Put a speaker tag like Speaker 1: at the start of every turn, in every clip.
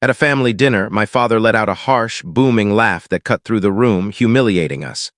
Speaker 1: At a family dinner, my father let out a harsh, booming laugh that cut through the room, humiliating us.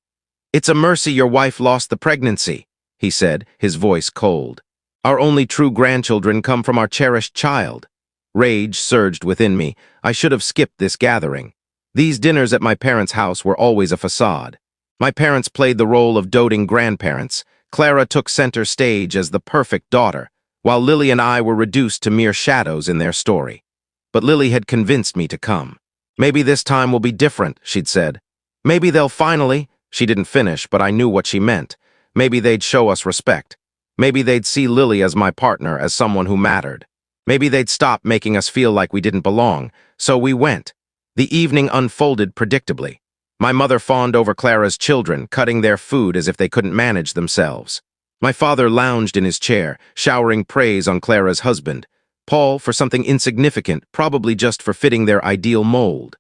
Speaker 1: "It's a mercy your wife lost the pregnancy," he said, his voice cold. "Our only true grandchildren come from our cherished child." Rage surged within me. I should have skipped this gathering. These dinners at my parents' house were always a facade. My parents played the role of doting grandparents. Clara took center stage as the perfect daughter, while Lily and I were reduced to mere shadows in their story. But Lily had convinced me to come. "Maybe this time will be different," she'd said. "Maybe they'll finally—" She didn't finish, but I knew what she meant. Maybe they'd show us respect. Maybe they'd see Lily as my partner, as someone who mattered. Maybe they'd stop making us feel like we didn't belong. So we went. The evening unfolded predictably. My mother fawned over Clara's children, cutting their food as if they couldn't manage themselves. My father lounged in his chair, showering praise on Clara's husband, Paul, for something insignificant, probably just for fitting their ideal mold.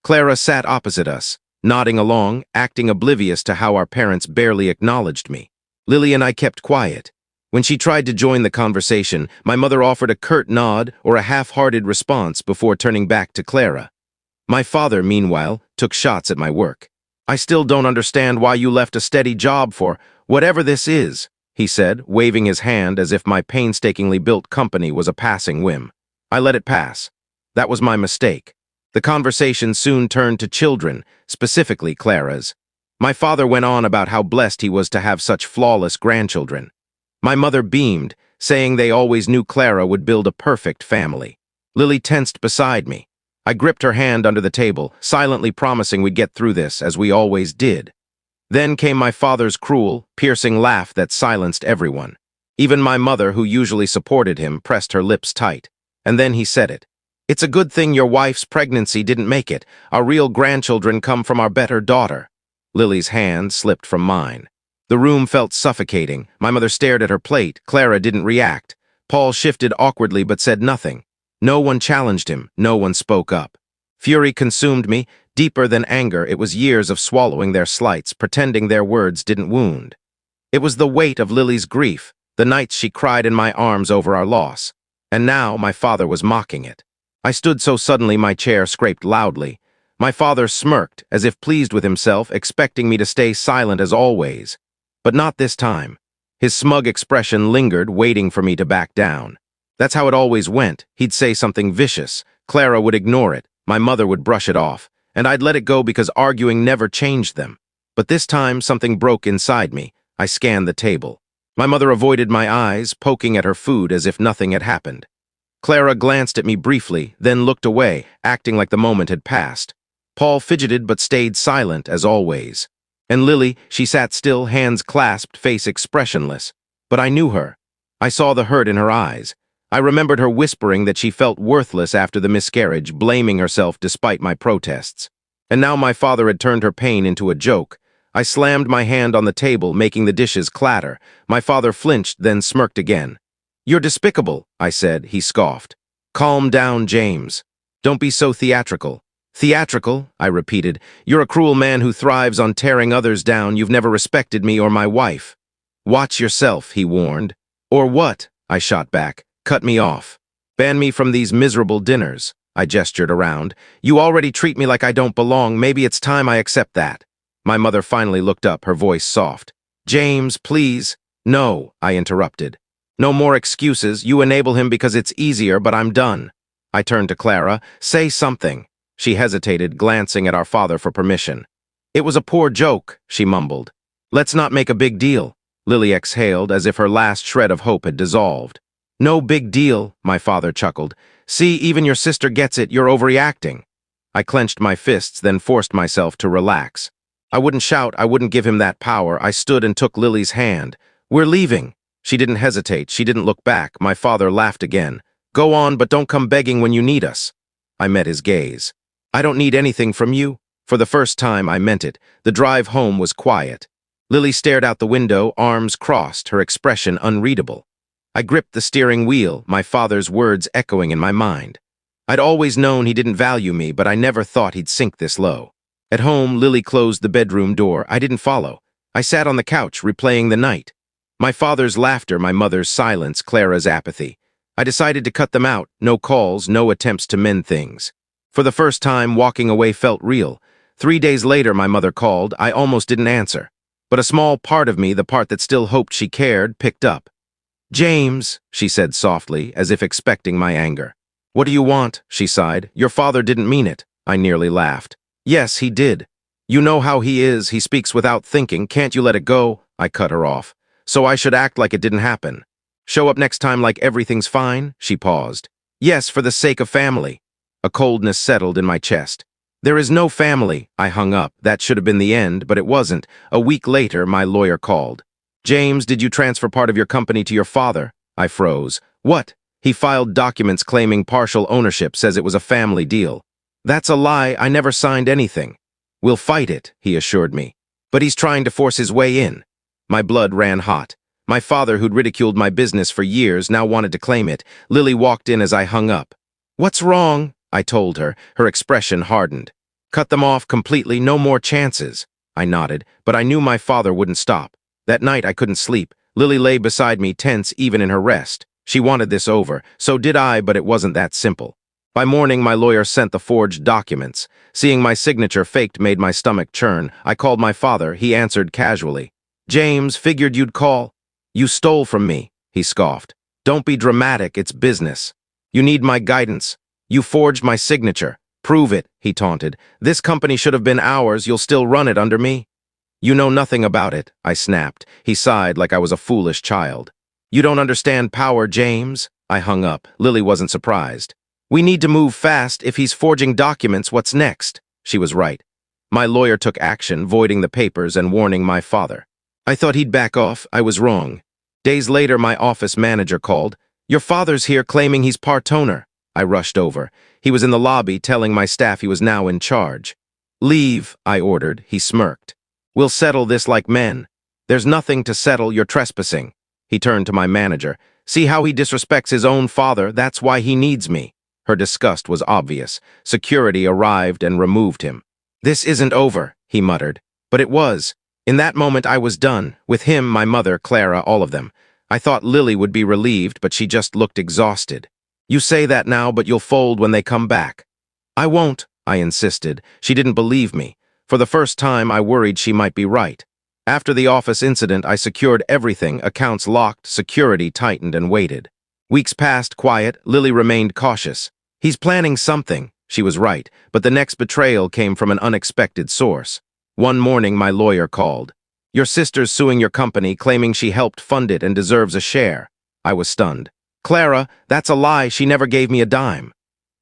Speaker 1: Clara sat opposite us, nodding along, acting oblivious to how our parents barely acknowledged me. Lily and I kept quiet. When she tried to join the conversation, my mother offered a curt nod or a half-hearted response before turning back to Clara. My father, meanwhile, took shots at my work. "I still don't understand why you left a steady job for whatever this is," he said, waving his hand as if my painstakingly built company was a passing whim. I let it pass. That was my mistake. The conversation soon turned to children, specifically Clara's. My father went on about how blessed he was to have such flawless grandchildren. My mother beamed, saying they always knew Clara would build a perfect family. Lily tensed beside me. I gripped her hand under the table, silently promising we'd get through this, as we always did. Then came my father's cruel, piercing laugh that silenced everyone. Even my mother, who usually supported him, pressed her lips tight. And then he said it. "It's a good thing your wife's pregnancy didn't make it. Our real grandchildren come from our better daughter." Lily's hand slipped from mine. The room felt suffocating. My mother stared at her plate. Clara didn't react. Paul shifted awkwardly but said nothing. No one challenged him. No one spoke up. Fury consumed me. Deeper than anger, it was years of swallowing their slights, pretending their words didn't wound. It was the weight of Lily's grief, the nights she cried in my arms over our loss. And now my father was mocking it. I stood so suddenly my chair scraped loudly. My father smirked, as if pleased with himself, expecting me to stay silent as always. But not this time. His smug expression lingered, waiting for me to back down. That's how it always went. He'd say something vicious. Clara would ignore it. My mother would brush it off. And I'd let it go because arguing never changed them. But this time, something broke inside me. I scanned the table. My mother avoided my eyes, poking at her food as if nothing had happened. Clara glanced at me briefly, then looked away, acting like the moment had passed. Paul fidgeted but stayed silent, as always. And Lily, she sat still, hands clasped, face expressionless. But I knew her. I saw the hurt in her eyes. I remembered her whispering that she felt worthless after the miscarriage, blaming herself despite my protests. And now my father had turned her pain into a joke. I slammed my hand on the table, making the dishes clatter. My father flinched, then smirked again. "You're despicable," I said. He scoffed. "Calm down, James. Don't be so theatrical." "Theatrical?" I repeated. "You're a cruel man who thrives on tearing others down. You've never respected me or my wife." "Watch yourself," he warned. "Or what?" I shot back. "Cut me off. Ban me from these miserable dinners." I gestured around. "You already treat me like I don't belong. Maybe it's time I accept that." My mother finally looked up, her voice soft. "James, please." "No," I interrupted. "No more excuses. You enable him because it's easier, but I'm done." I turned to Clara. "Say something." She hesitated, glancing at our father for permission. "It was a poor joke," she mumbled. "Let's not make a big deal." Lily exhaled, as if her last shred of hope had dissolved. "No big deal," my father chuckled. "See, even your sister gets it. You're overreacting." I clenched my fists, then forced myself to relax. I wouldn't shout. I wouldn't give him that power. I stood and took Lily's hand. "We're leaving." She didn't hesitate. She didn't look back. My father laughed again. "Go on, but don't come begging when you need us." I met his gaze. "I don't need anything from you." For the first time, I meant it. The drive home was quiet. Lily stared out the window, arms crossed, her expression unreadable. I gripped the steering wheel, my father's words echoing in my mind. I'd always known he didn't value me, but I never thought he'd sink this low. At home, Lily closed the bedroom door. I didn't follow. I sat on the couch, replaying the night. My father's laughter, my mother's silence, Clara's apathy. I decided to cut them out, no calls, no attempts to mend things. For the first time, walking away felt real. 3 days later, my mother called. I almost didn't answer. But a small part of me, the part that still hoped she cared, picked up. "James," she said softly, as if expecting my anger. "What do you want?" she sighed. "Your father didn't mean it." I nearly laughed. "Yes, he did. You know how he is. He speaks without thinking. Can't you let it go?" I cut her off. "So I should act like it didn't happen. Show up next time like everything's fine?" She paused. "Yes, for the sake of family." A coldness settled in my chest. "There is no family." I hung up. That should have been the end, but it wasn't. A week later, my lawyer called. "James, did you transfer part of your company to your father?" I froze. "What?" "He filed documents claiming partial ownership, says it was a family deal." "That's a lie. I never signed anything." "We'll fight it," he assured me. "But he's trying to force his way in." My blood ran hot. My father, who'd ridiculed my business for years, now wanted to claim it. Lily walked in as I hung up. "What's wrong?" I told her. Her expression hardened. "Cut them off completely, no more chances." I nodded, but I knew my father wouldn't stop. That night I couldn't sleep. Lily lay beside me, tense even in her rest. She wanted this over. So did I, but it wasn't that simple. By morning, my lawyer sent the forged documents. Seeing my signature faked made my stomach churn. I called my father. He answered casually. "James, figured you'd call." "You stole from me," he scoffed. "Don't be dramatic, it's business. You need my guidance. You forged my signature. Prove it," he taunted. "This company should have been ours. You'll still run it under me." "You know nothing about it," I snapped. He sighed like I was a foolish child. "You don't understand power, James." I hung up. Lily wasn't surprised. "We need to move fast. If he's forging documents, what's next?" She was right. My lawyer took action, voiding the papers and warning my father. I thought he'd back off. I was wrong. Days later, my office manager called. "Your father's here claiming he's part owner." I rushed over. He was in the lobby telling my staff he was now in charge. "Leave," I ordered. He smirked. "We'll settle this like men." "There's nothing to settle. You're trespassing." He turned to my manager. "See how he disrespects his own father? That's why he needs me." Her disgust was obvious. Security arrived and removed him. "This isn't over," he muttered. But it was. In that moment, I was done. With him, my mother, Clara, all of them. I thought Lily would be relieved, but she just looked exhausted. "You say that now, but you'll fold when they come back." "I won't," I insisted. She didn't believe me. For the first time, I worried she might be right. After the office incident, I secured everything, accounts locked, security tightened, and waited. Weeks passed, quiet. Lily remained cautious. "He's planning something." She was right, but the next betrayal came from an unexpected source. One morning, my lawyer called. "Your sister's suing your company, claiming she helped fund it and deserves a share." I was stunned. "Clara, that's a lie. She never gave me a dime."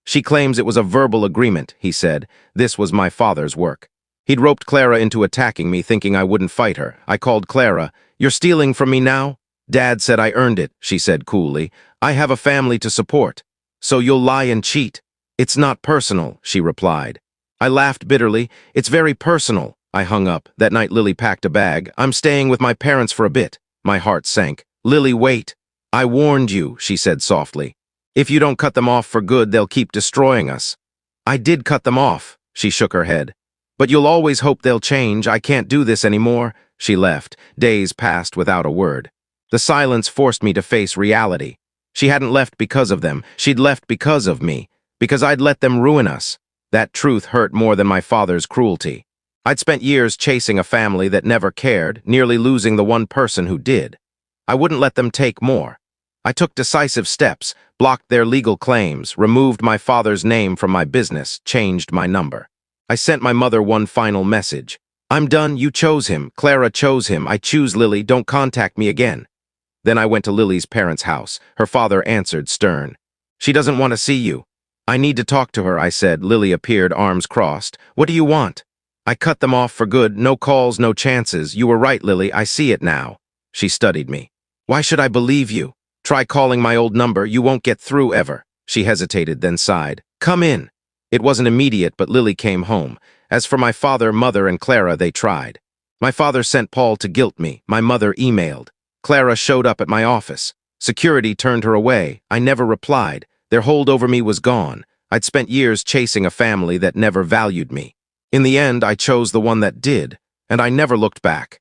Speaker 1: "She claims it was a verbal agreement," he said. This was my father's work. He'd roped Clara into attacking me, thinking I wouldn't fight her. I called Clara. "You're stealing from me now?" "Dad said I earned it," she said coolly. "I have a family to support." "So you'll lie and cheat?" "It's not personal," she replied. I laughed bitterly. "It's very personal." I hung up. That night, Lily packed a bag. "I'm staying with my parents for a bit." My heart sank. "Lily, wait." "I warned you," she said softly. "If you don't cut them off for good, they'll keep destroying us." "I did cut them off," she shook her head. "But you'll always hope they'll change. I can't do this anymore." She left. Days passed without a word. The silence forced me to face reality. She hadn't left because of them. She'd left because of me. Because I'd let them ruin us. That truth hurt more than my father's cruelty. I'd spent years chasing a family that never cared, nearly losing the one person who did. I wouldn't let them take more. I took decisive steps, blocked their legal claims, removed my father's name from my business, changed my number. I sent my mother one final message. "I'm done. You chose him. Clara chose him. I choose Lily. Don't contact me again." Then I went to Lily's parents' house. Her father answered, stern. "She doesn't want to see you." "I need to talk to her," I said. Lily appeared, arms crossed. "What do you want?" "I cut them off for good. No calls, no chances. You were right, Lily. I see it now." She studied me. "Why should I believe you? Try calling my old number. You won't get through ever." She hesitated, then sighed. "Come in." It wasn't immediate, but Lily came home. As for my father, mother, and Clara, they tried. My father sent Paul to guilt me. My mother emailed. Clara showed up at my office. Security turned her away. I never replied. Their hold over me was gone. I'd spent years chasing a family that never valued me. In the end, I chose the one that did, and I never looked back.